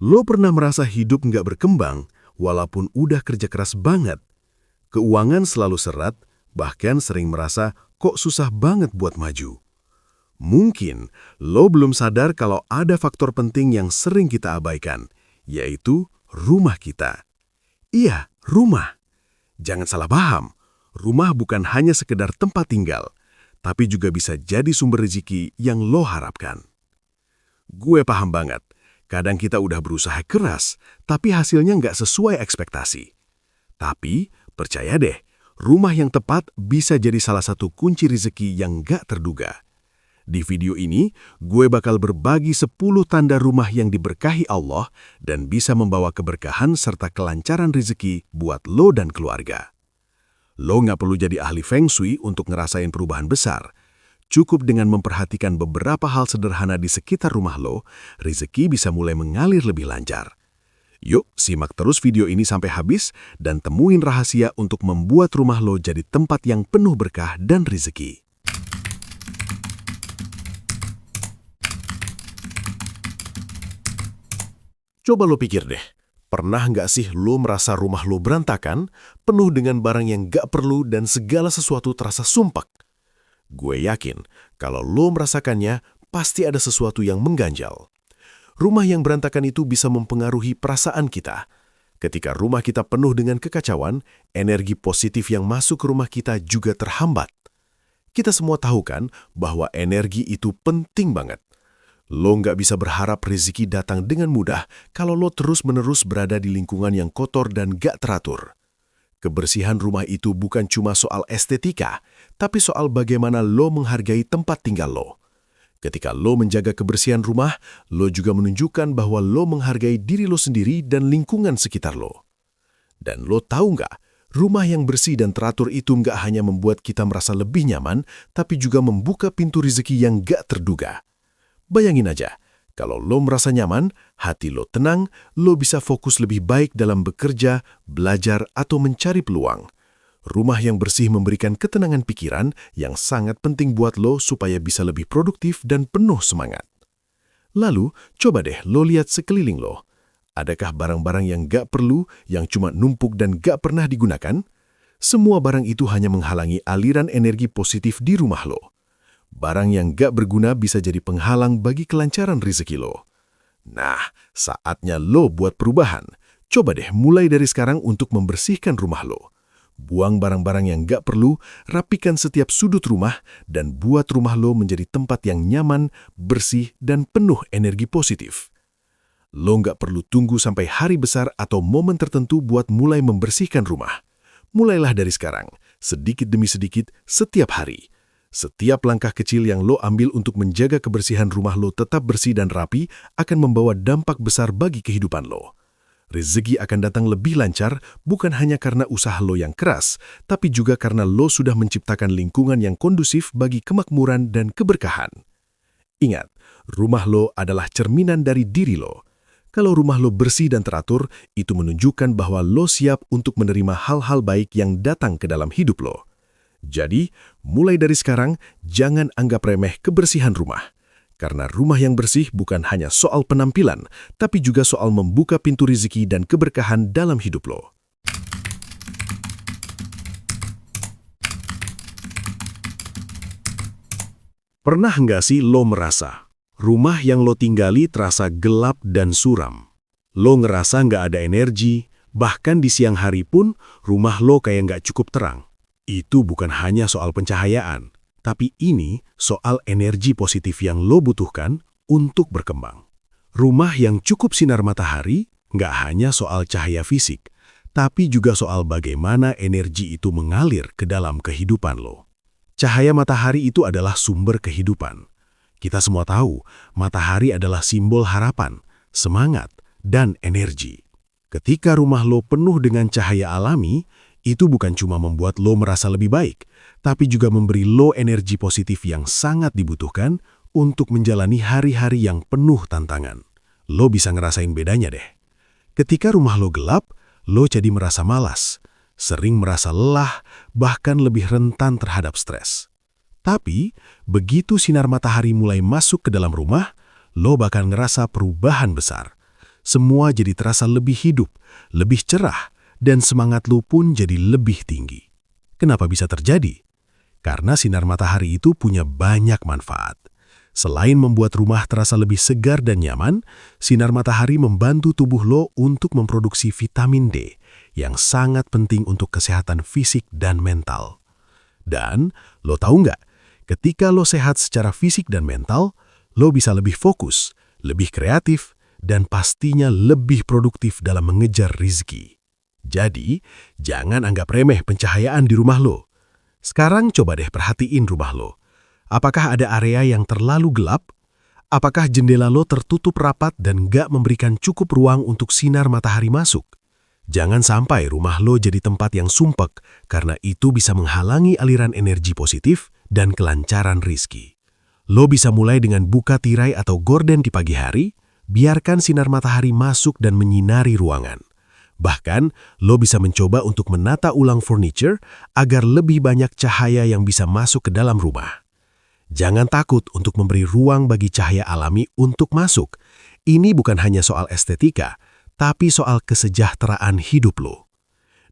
Lo pernah merasa hidup nggak berkembang walaupun udah kerja keras banget? Keuangan selalu seret, bahkan sering merasa kok susah banget buat maju. Mungkin lo belum sadar kalau ada faktor penting yang sering kita abaikan, yaitu rumah kita. Iya, rumah. Jangan salah paham, rumah bukan hanya sekedar tempat tinggal, tapi juga bisa jadi sumber rezeki yang lo harapkan. Gue paham banget, kadang kita udah berusaha keras, tapi hasilnya nggak sesuai ekspektasi. Tapi, percaya deh, rumah yang tepat bisa jadi salah satu kunci rezeki yang nggak terduga. Di video ini, gue bakal berbagi 10 tanda rumah yang diberkahi Allah dan bisa membawa keberkahan serta kelancaran rezeki buat lo dan keluarga. Lo nggak perlu jadi ahli Feng Shui untuk ngerasain perubahan besar. Cukup dengan memperhatikan beberapa hal sederhana di sekitar rumah lo, rezeki bisa mulai mengalir lebih lancar. Yuk, simak terus video ini sampai habis dan temuin rahasia untuk membuat rumah lo jadi tempat yang penuh berkah dan rezeki. Coba lo pikir deh, pernah nggak sih lo merasa rumah lo berantakan, penuh dengan barang yang nggak perlu dan segala sesuatu terasa sumpek? Gue yakin, kalau lo merasakannya, pasti ada sesuatu yang mengganjal. Rumah yang berantakan itu bisa mempengaruhi perasaan kita. Ketika rumah kita penuh dengan kekacauan, energi positif yang masuk ke rumah kita juga terhambat. Kita semua tahu kan bahwa energi itu penting banget. Lo nggak bisa berharap rezeki datang dengan mudah kalau lo terus-menerus berada di lingkungan yang kotor dan gak teratur. Kebersihan rumah itu bukan cuma soal estetika, tapi soal bagaimana lo menghargai tempat tinggal lo. Ketika lo menjaga kebersihan rumah, lo juga menunjukkan bahwa lo menghargai diri lo sendiri dan lingkungan sekitar lo. Dan lo tahu nggak, rumah yang bersih dan teratur itu nggak hanya membuat kita merasa lebih nyaman, tapi juga membuka pintu rezeki yang gak terduga. Bayangin aja, kalau lo merasa nyaman, hati lo tenang, lo bisa fokus lebih baik dalam bekerja, belajar, atau mencari peluang. Rumah yang bersih memberikan ketenangan pikiran yang sangat penting buat lo supaya bisa lebih produktif dan penuh semangat. Lalu, coba deh lo lihat sekeliling lo. Adakah barang-barang yang gak perlu, yang cuma numpuk dan gak pernah digunakan? Semua barang itu hanya menghalangi aliran energi positif di rumah lo. Barang yang gak berguna bisa jadi penghalang bagi kelancaran rezeki lo. Nah, saatnya lo buat perubahan. Coba deh mulai dari sekarang untuk membersihkan rumah lo. Buang barang-barang yang gak perlu, rapikan setiap sudut rumah, dan buat rumah lo menjadi tempat yang nyaman, bersih, dan penuh energi positif. Lo gak perlu tunggu sampai hari besar atau momen tertentu buat mulai membersihkan rumah. Mulailah dari sekarang, sedikit demi sedikit, setiap hari. Setiap langkah kecil yang lo ambil untuk menjaga kebersihan rumah lo tetap bersih dan rapi akan membawa dampak besar bagi kehidupan lo. Rezeki akan datang lebih lancar bukan hanya karena usaha lo yang keras, tapi juga karena lo sudah menciptakan lingkungan yang kondusif bagi kemakmuran dan keberkahan. Ingat, rumah lo adalah cerminan dari diri lo. Kalau rumah lo bersih dan teratur, itu menunjukkan bahwa lo siap untuk menerima hal-hal baik yang datang ke dalam hidup lo. Jadi, mulai dari sekarang, jangan anggap remeh kebersihan rumah. Karena rumah yang bersih bukan hanya soal penampilan, tapi juga soal membuka pintu rezeki dan keberkahan dalam hidup lo. Pernah nggak sih lo merasa, rumah yang lo tinggali terasa gelap dan suram? Lo ngerasa nggak ada energi, bahkan di siang hari pun rumah lo kayak nggak cukup terang. Itu bukan hanya soal pencahayaan, tapi ini soal energi positif yang lo butuhkan untuk berkembang. Rumah yang cukup sinar matahari nggak hanya soal cahaya fisik, tapi juga soal bagaimana energi itu mengalir ke dalam kehidupan lo. Cahaya matahari itu adalah sumber kehidupan. Kita semua tahu, matahari adalah simbol harapan, semangat, dan energi. Ketika rumah lo penuh dengan cahaya alami, itu bukan cuma membuat lo merasa lebih baik, tapi juga memberi lo energi positif yang sangat dibutuhkan untuk menjalani hari-hari yang penuh tantangan. Lo bisa ngerasain bedanya deh. Ketika rumah lo gelap, lo jadi merasa malas, sering merasa lelah, bahkan lebih rentan terhadap stres. Tapi, begitu sinar matahari mulai masuk ke dalam rumah, lo bakal ngerasa perubahan besar. semua jadi terasa lebih hidup, lebih cerah, dan semangat lo pun jadi lebih tinggi. Kenapa bisa terjadi? Karena sinar matahari itu punya banyak manfaat. Selain membuat rumah terasa lebih segar dan nyaman, sinar matahari membantu tubuh lo untuk memproduksi vitamin D yang sangat penting untuk kesehatan fisik dan mental. Dan lo tahu nggak, ketika lo sehat secara fisik dan mental, lo bisa lebih fokus, lebih kreatif, dan pastinya lebih produktif dalam mengejar rizki. Jadi, jangan anggap remeh pencahayaan di rumah lo. Sekarang coba deh perhatiin rumah lo. Apakah ada area yang terlalu gelap? Apakah jendela lo tertutup rapat dan nggak memberikan cukup ruang untuk sinar matahari masuk? Jangan sampai rumah lo jadi tempat yang sumpek, karena itu bisa menghalangi aliran energi positif dan kelancaran rizki. Lo bisa mulai dengan buka tirai atau gorden di pagi hari, biarkan sinar matahari masuk dan menyinari ruangan. Bahkan, lo bisa mencoba untuk menata ulang furniture agar lebih banyak cahaya yang bisa masuk ke dalam rumah. Jangan takut untuk memberi ruang bagi cahaya alami untuk masuk. Ini bukan hanya soal estetika, tapi soal kesejahteraan hidup lo.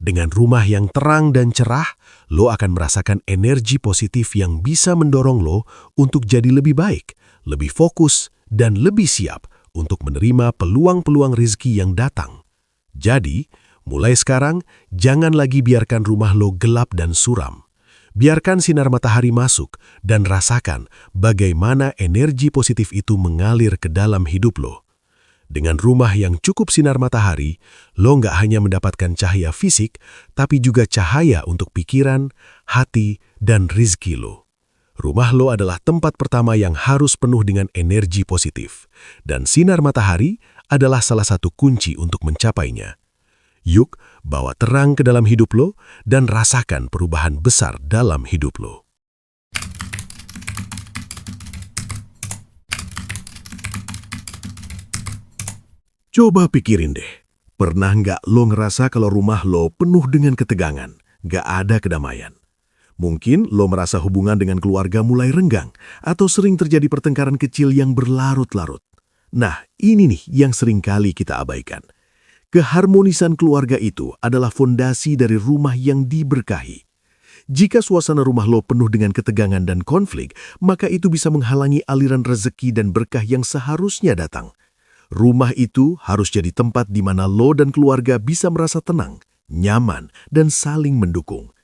Dengan rumah yang terang dan cerah, lo akan merasakan energi positif yang bisa mendorong lo untuk jadi lebih baik, lebih fokus, dan lebih siap untuk menerima peluang-peluang rezeki yang datang. Jadi, mulai sekarang, jangan lagi biarkan rumah lo gelap dan suram. Biarkan sinar matahari masuk dan rasakan bagaimana energi positif itu mengalir ke dalam hidup lo. Dengan rumah yang cukup sinar matahari, lo nggak hanya mendapatkan cahaya fisik, tapi juga cahaya untuk pikiran, hati, dan rizki lo. Rumah lo adalah tempat pertama yang harus penuh dengan energi positif, dan sinar matahari adalah salah satu kunci untuk mencapainya. Yuk, bawa terang ke dalam hidup lo dan rasakan perubahan besar dalam hidup lo. Coba pikirin deh, pernah nggak lo ngerasa kalau rumah lo penuh dengan ketegangan, nggak ada kedamaian? Mungkin lo merasa hubungan dengan keluarga mulai renggang, atau sering terjadi pertengkaran kecil yang berlarut-larut. Nah, ini nih yang sering kali kita abaikan. Keharmonisan keluarga itu adalah fondasi dari rumah yang diberkahi. Jika suasana rumah lo penuh dengan ketegangan dan konflik, maka itu bisa menghalangi aliran rezeki dan berkah yang seharusnya datang. Rumah itu harus jadi tempat di mana lo dan keluarga bisa merasa tenang, nyaman, dan saling mendukung.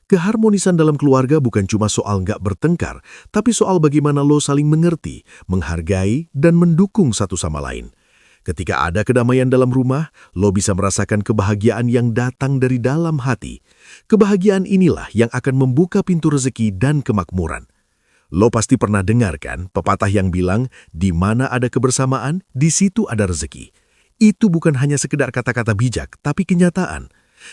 Keharmonisan dalam keluarga bukan cuma soal nggak bertengkar, tapi soal bagaimana lo saling mengerti, menghargai, dan mendukung satu sama lain. Ketika ada kedamaian dalam rumah, lo bisa merasakan kebahagiaan yang datang dari dalam hati. Kebahagiaan inilah yang akan membuka pintu rezeki dan kemakmuran. Lo pasti pernah dengar kan pepatah yang bilang, di mana ada kebersamaan, di situ ada rezeki. Itu bukan hanya sekedar kata-kata bijak, tapi kenyataan.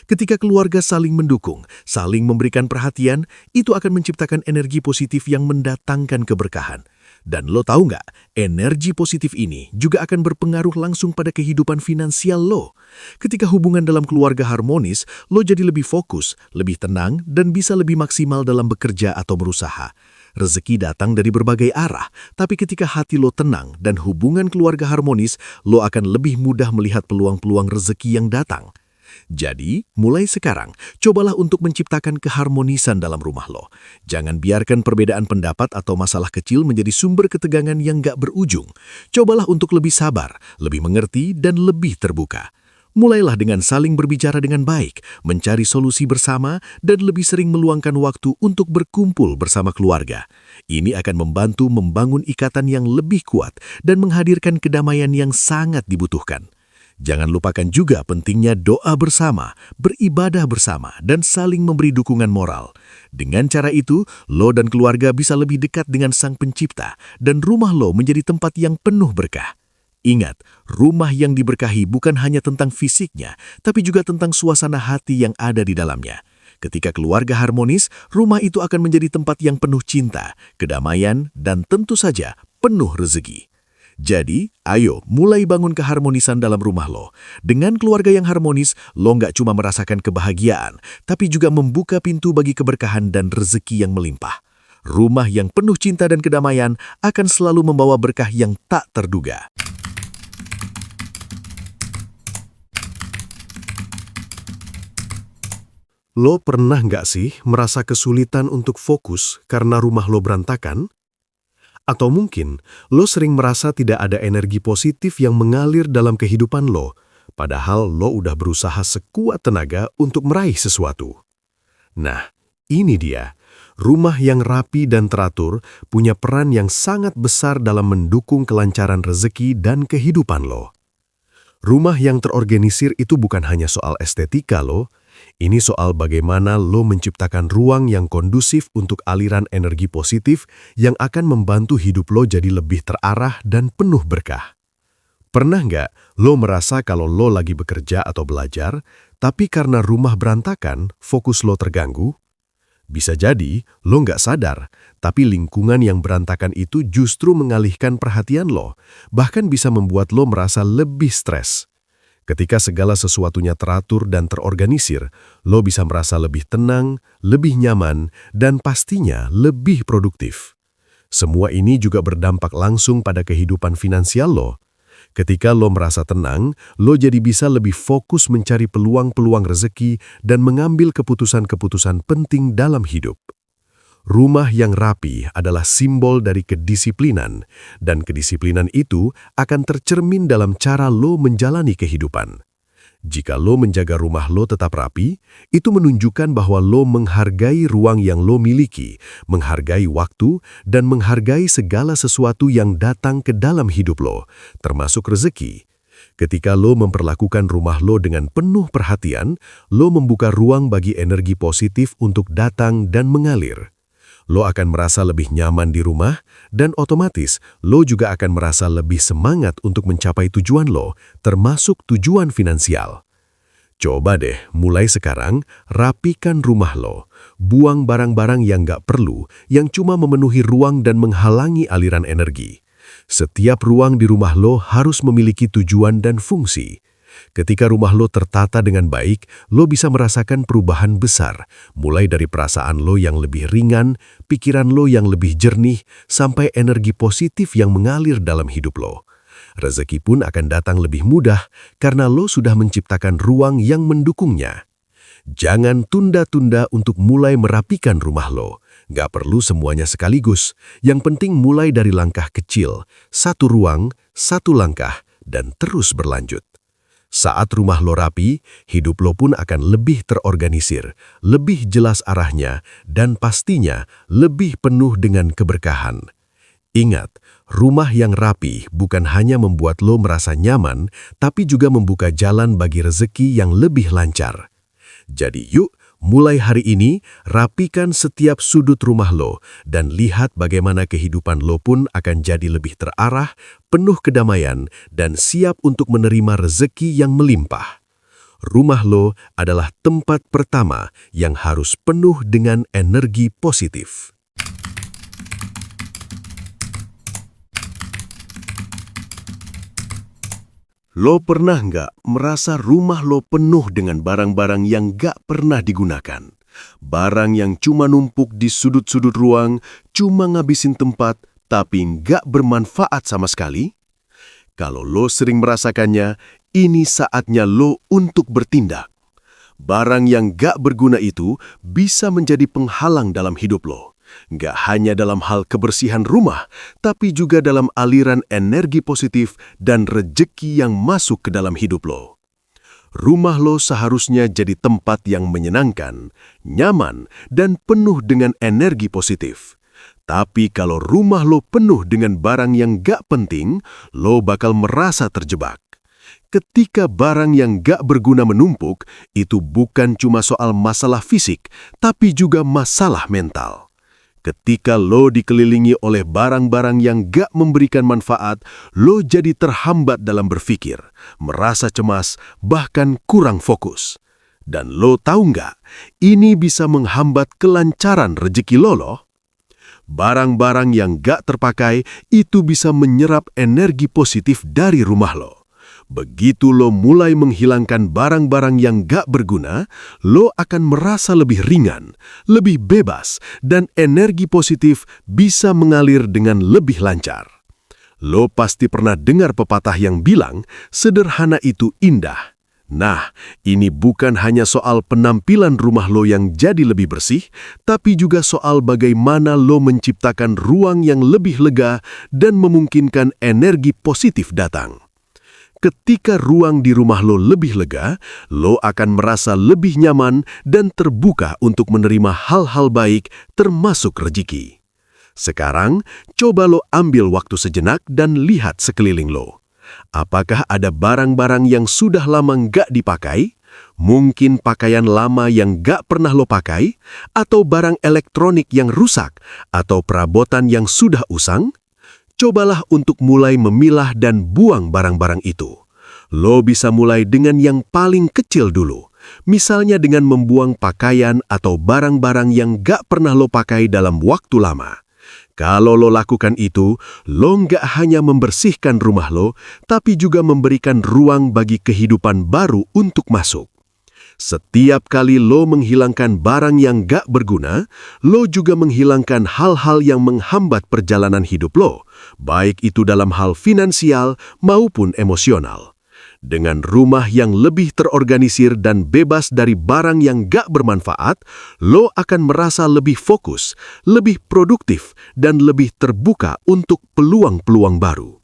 Ketika keluarga saling mendukung, saling memberikan perhatian, itu akan menciptakan energi positif yang mendatangkan keberkahan. Dan lo tahu nggak, energi positif ini juga akan berpengaruh langsung pada kehidupan finansial lo. Ketika hubungan dalam keluarga harmonis, lo jadi lebih fokus, lebih tenang, dan bisa lebih maksimal dalam bekerja atau berusaha. Rezeki datang dari berbagai arah, tapi ketika hati lo tenang dan hubungan keluarga harmonis, lo akan lebih mudah melihat peluang-peluang rezeki yang datang. Jadi, mulai sekarang, cobalah untuk menciptakan keharmonisan dalam rumah lo. Jangan biarkan perbedaan pendapat atau masalah kecil menjadi sumber ketegangan yang gak berujung. Cobalah untuk lebih sabar, lebih mengerti, dan lebih terbuka. Mulailah dengan saling berbicara dengan baik, mencari solusi bersama, dan lebih sering meluangkan waktu untuk berkumpul bersama keluarga. Ini akan membantu membangun ikatan yang lebih kuat dan menghadirkan kedamaian yang sangat dibutuhkan. Jangan lupakan juga pentingnya doa bersama, beribadah bersama, dan saling memberi dukungan moral. Dengan cara itu, lo dan keluarga bisa lebih dekat dengan Sang Pencipta, dan rumah lo menjadi tempat yang penuh berkah. Ingat, rumah yang diberkahi bukan hanya tentang fisiknya, tapi juga tentang suasana hati yang ada di dalamnya. Ketika keluarga harmonis, rumah itu akan menjadi tempat yang penuh cinta, kedamaian, dan tentu saja penuh rezeki. Jadi, ayo mulai bangun keharmonisan dalam rumah lo. Dengan keluarga yang harmonis, lo nggak cuma merasakan kebahagiaan, tapi juga membuka pintu bagi keberkahan dan rezeki yang melimpah. Rumah yang penuh cinta dan kedamaian akan selalu membawa berkah yang tak terduga. Lo pernah nggak sih merasa kesulitan untuk fokus karena rumah lo berantakan? Atau mungkin lo sering merasa tidak ada energi positif yang mengalir dalam kehidupan lo, padahal lo udah berusaha sekuat tenaga untuk meraih sesuatu. Nah, ini dia. Rumah yang rapi dan teratur punya peran yang sangat besar dalam mendukung kelancaran rezeki dan kehidupan lo. Rumah yang terorganisir itu bukan hanya soal estetika lo, ini soal bagaimana lo menciptakan ruang yang kondusif untuk aliran energi positif yang akan membantu hidup lo jadi lebih terarah dan penuh berkah. Pernah nggak lo merasa kalau lo lagi bekerja atau belajar, tapi karena rumah berantakan, fokus lo terganggu? Bisa jadi lo nggak sadar, tapi lingkungan yang berantakan itu justru mengalihkan perhatian lo, bahkan bisa membuat lo merasa lebih stres. Ketika segala sesuatunya teratur dan terorganisir, lo bisa merasa lebih tenang, lebih nyaman, dan pastinya lebih produktif. Semua ini juga berdampak langsung pada kehidupan finansial lo. Ketika lo merasa tenang, lo jadi bisa lebih fokus mencari peluang-peluang rezeki dan mengambil keputusan-keputusan penting dalam hidup. Rumah yang rapi adalah simbol dari kedisiplinan, dan kedisiplinan itu akan tercermin dalam cara lo menjalani kehidupan. Jika lo menjaga rumah lo tetap rapi, itu menunjukkan bahwa lo menghargai ruang yang lo miliki, menghargai waktu, dan menghargai segala sesuatu yang datang ke dalam hidup lo, termasuk rezeki. Ketika lo memperlakukan rumah lo dengan penuh perhatian, lo membuka ruang bagi energi positif untuk datang dan mengalir. Lo akan merasa lebih nyaman di rumah, dan otomatis lo juga akan merasa lebih semangat untuk mencapai tujuan lo, termasuk tujuan finansial. Coba deh, mulai sekarang, rapikan rumah lo. Buang barang-barang yang nggak perlu, yang cuma memenuhi ruang dan menghalangi aliran energi. Setiap ruang di rumah lo harus memiliki tujuan dan fungsi. Ketika rumah lo tertata dengan baik, lo bisa merasakan perubahan besar, mulai dari perasaan lo yang lebih ringan, pikiran lo yang lebih jernih, sampai energi positif yang mengalir dalam hidup lo. Rezeki pun akan datang lebih mudah karena lo sudah menciptakan ruang yang mendukungnya. Jangan tunda-tunda untuk mulai merapikan rumah lo. Gak perlu semuanya sekaligus, yang penting mulai dari langkah kecil, satu ruang, satu langkah, dan terus berlanjut. Saat rumah lo rapi, hidup lo pun akan lebih terorganisir, lebih jelas arahnya, dan pastinya lebih penuh dengan keberkahan. Ingat, rumah yang rapi bukan hanya membuat lo merasa nyaman, tapi juga membuka jalan bagi rezeki yang lebih lancar. Jadi yuk, mulai hari ini, rapikan setiap sudut rumah lo dan lihat bagaimana kehidupan lo pun akan jadi lebih terarah, penuh kedamaian, dan siap untuk menerima rezeki yang melimpah. Rumah lo adalah tempat pertama yang harus penuh dengan energi positif. Lo pernah nggak merasa rumah lo penuh dengan barang-barang yang nggak pernah digunakan? Barang yang cuma numpuk di sudut-sudut ruang, cuma ngabisin tempat, tapi nggak bermanfaat sama sekali? Kalau lo sering merasakannya, ini saatnya lo untuk bertindak. Barang yang nggak berguna itu bisa menjadi penghalang dalam hidup lo. Nggak hanya dalam hal kebersihan rumah, tapi juga dalam aliran energi positif dan rejeki yang masuk ke dalam hidup lo. Rumah lo seharusnya jadi tempat yang menyenangkan, nyaman, dan penuh dengan energi positif. Tapi kalau rumah lo penuh dengan barang yang nggak penting, lo bakal merasa terjebak. Ketika barang yang nggak berguna menumpuk, itu bukan cuma soal masalah fisik, tapi juga masalah mental. Ketika lo dikelilingi oleh barang-barang yang gak memberikan manfaat, lo jadi terhambat dalam berpikir, merasa cemas, bahkan kurang fokus. Dan lo tahu nggak, ini bisa menghambat kelancaran rezeki lo loh. Barang-barang yang gak terpakai itu bisa menyerap energi positif dari rumah lo. Begitu lo mulai menghilangkan barang-barang yang gak berguna, lo akan merasa lebih ringan, lebih bebas, dan energi positif bisa mengalir dengan lebih lancar. Lo pasti pernah dengar pepatah yang bilang, sederhana itu indah. Nah, ini bukan hanya soal penampilan rumah lo yang jadi lebih bersih, tapi juga soal bagaimana lo menciptakan ruang yang lebih lega dan memungkinkan energi positif datang. Ketika ruang di rumah lo lebih lega, lo akan merasa lebih nyaman dan terbuka untuk menerima hal-hal baik, termasuk rezeki. Sekarang, coba lo ambil waktu sejenak dan lihat sekeliling lo. Apakah ada barang-barang yang sudah lama nggak dipakai? Mungkin pakaian lama yang nggak pernah lo pakai? Atau barang elektronik yang rusak? Atau perabotan yang sudah usang? Cobalah untuk mulai memilah dan buang barang-barang itu. Lo bisa mulai dengan yang paling kecil dulu. Misalnya dengan membuang pakaian atau barang-barang yang nggak pernah lo pakai dalam waktu lama. Kalau lo lakukan itu, lo nggak hanya membersihkan rumah lo, tapi juga memberikan ruang bagi kehidupan baru untuk masuk. Setiap kali lo menghilangkan barang yang nggak berguna, lo juga menghilangkan hal-hal yang menghambat perjalanan hidup lo, baik itu dalam hal finansial maupun emosional. Dengan rumah yang lebih terorganisir dan bebas dari barang yang gak bermanfaat, lo akan merasa lebih fokus, lebih produktif, dan lebih terbuka untuk peluang-peluang baru.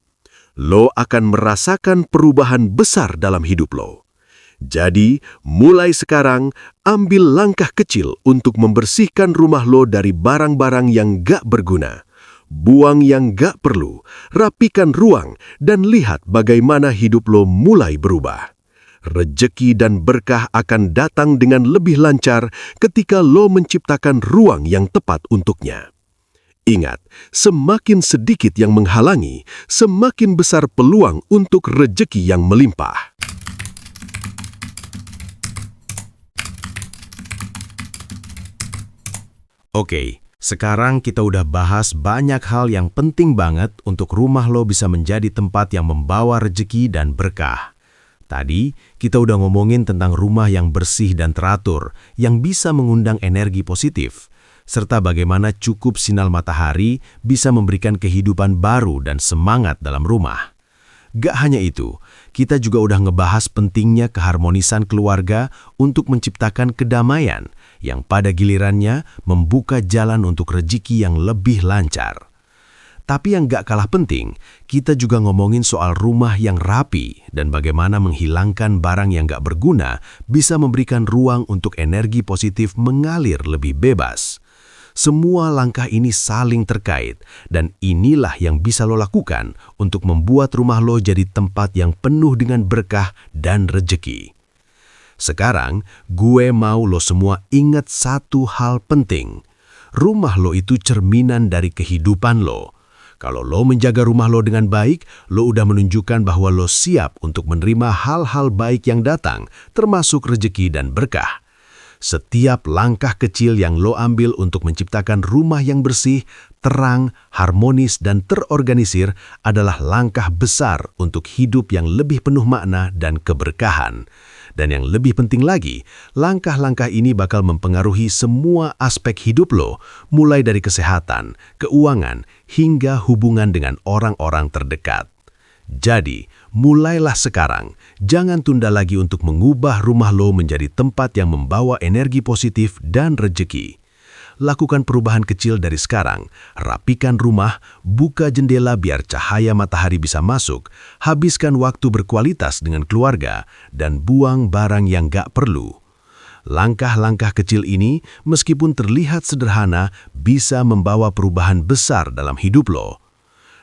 Lo akan merasakan perubahan besar dalam hidup lo. Jadi, mulai sekarang, ambil langkah kecil untuk membersihkan rumah lo dari barang-barang yang gak berguna. Buang yang gak perlu, rapikan ruang, dan lihat bagaimana hidup lo mulai berubah. Rejeki dan berkah akan datang dengan lebih lancar ketika lo menciptakan ruang yang tepat untuknya. Ingat, semakin sedikit yang menghalangi, semakin besar peluang untuk rejeki yang melimpah. Oke. Sekarang kita udah bahas banyak hal yang penting banget untuk rumah lo bisa menjadi tempat yang membawa rejeki dan berkah. Tadi, kita udah ngomongin tentang rumah yang bersih dan teratur, yang bisa mengundang energi positif, serta bagaimana cukup sinar matahari bisa memberikan kehidupan baru dan semangat dalam rumah. Gak hanya itu, kita juga udah ngebahas pentingnya keharmonisan keluarga untuk menciptakan kedamaian, yang pada gilirannya membuka jalan untuk rezeki yang lebih lancar. Tapi yang gak kalah penting, kita juga ngomongin soal rumah yang rapi dan bagaimana menghilangkan barang yang gak berguna bisa memberikan ruang untuk energi positif mengalir lebih bebas. Semua langkah ini saling terkait, dan inilah yang bisa lo lakukan untuk membuat rumah lo jadi tempat yang penuh dengan berkah dan rezeki. Sekarang, gue mau lo semua ingat satu hal penting. Rumah lo itu cerminan dari kehidupan lo. Kalau lo menjaga rumah lo dengan baik, lo udah menunjukkan bahwa lo siap untuk menerima hal-hal baik yang datang, termasuk rezeki dan berkah. Setiap langkah kecil yang lo ambil untuk menciptakan rumah yang bersih, terang, harmonis, dan terorganisir adalah langkah besar untuk hidup yang lebih penuh makna dan keberkahan. Dan yang lebih penting lagi, langkah-langkah ini bakal mempengaruhi semua aspek hidup lo, mulai dari kesehatan, keuangan, hingga hubungan dengan orang-orang terdekat. Jadi, mulailah sekarang. Jangan tunda lagi untuk mengubah rumah lo menjadi tempat yang membawa energi positif dan rezeki. Lakukan perubahan kecil dari sekarang. Rapikan rumah, buka jendela biar cahaya matahari bisa masuk, habiskan waktu berkualitas dengan keluarga, dan buang barang yang gak perlu. Langkah-langkah kecil ini, meskipun terlihat sederhana, bisa membawa perubahan besar dalam hidup lo.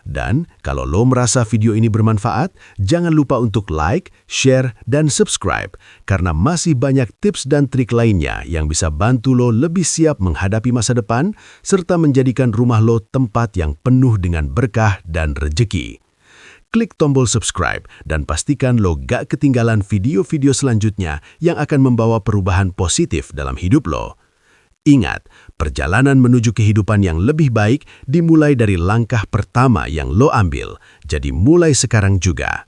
Dan kalau lo merasa video ini bermanfaat, jangan lupa untuk like, share, dan subscribe karena masih banyak tips dan trik lainnya yang bisa bantu lo lebih siap menghadapi masa depan serta menjadikan rumah lo tempat yang penuh dengan berkah dan rezeki. Klik tombol subscribe dan pastikan lo gak ketinggalan video-video selanjutnya yang akan membawa perubahan positif dalam hidup lo. Ingat, perjalanan menuju kehidupan yang lebih baik dimulai dari langkah pertama yang lo ambil, jadi mulai sekarang juga.